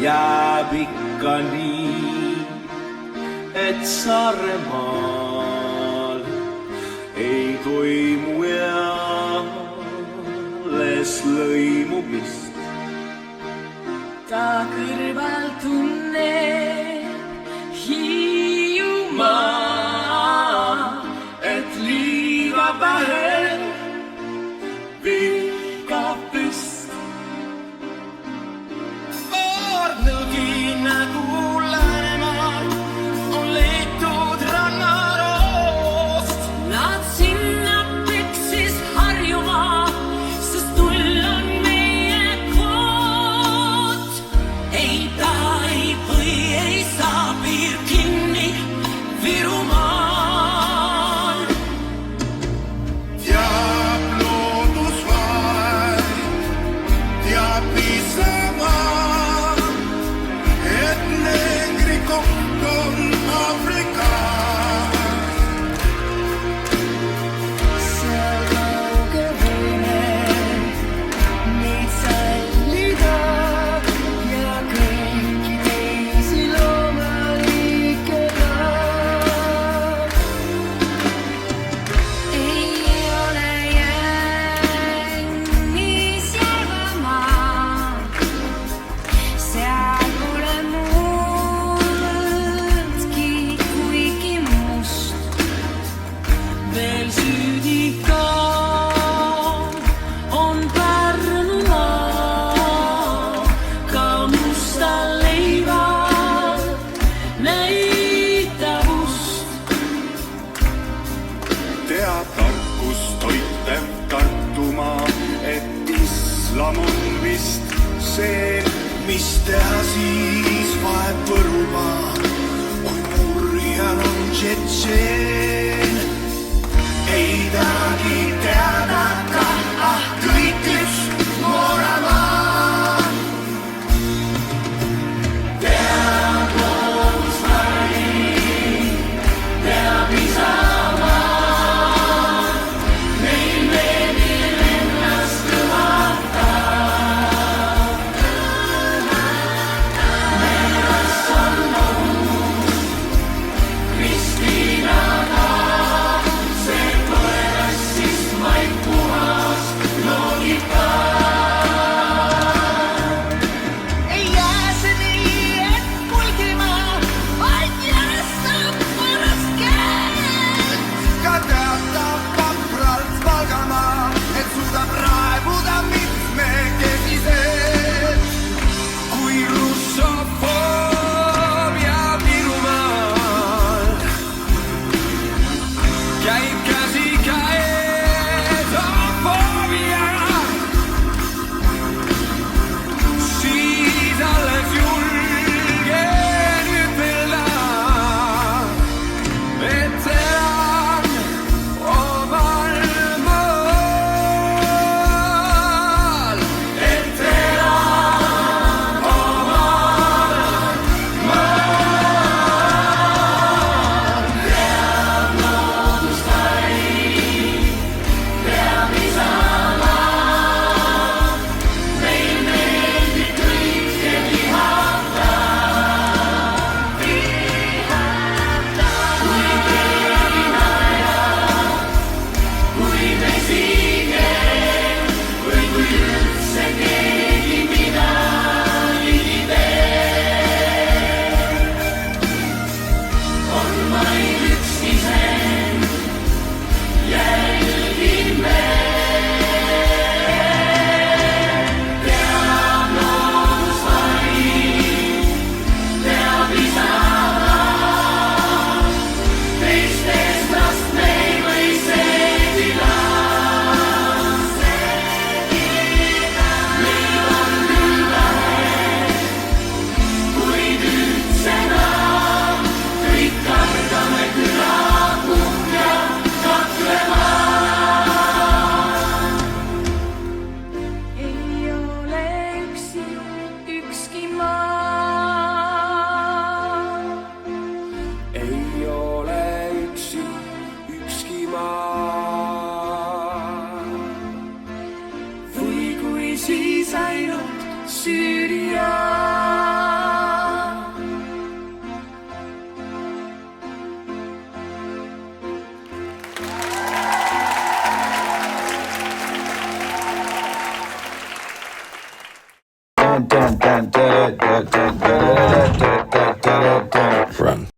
jääb ikka nii, et Saaremaal ei toimu eales lõimumist. Ta kõrval tunneb Hiiumaa, et liiga vähe vihkab püst. Ornõgi nägu Läänemaal on leitud rannaroost. Nad sinna peksis Harjumaa, sest tull on meie kvoot. Ei taha, ei või, ei saa piir kinni Virumaal. Teab loodus vaid, teab Isamaa, et neegri koht on Aafrikas. Seal kauge võime neid sallida ja kõiki teisi loomaliike ka. Ei ole jännis Järvamaa, seal pole muudki kuigi must. Veel süüdi ka on Pärnumaa, ka musta leival näitavust. Teab tarkust toitev Tartumaa, et islam on vist see, mis teha siis vaeb Võrumaa, kui murjal on tšetšeen. Ei tahagi teada ka, kõik üks Mooramaa. Teab loodus vaid, teab Isamaa, meil meeldib ennast kõvata. Meeles on nõus Kristiinaga, see põles siis Run.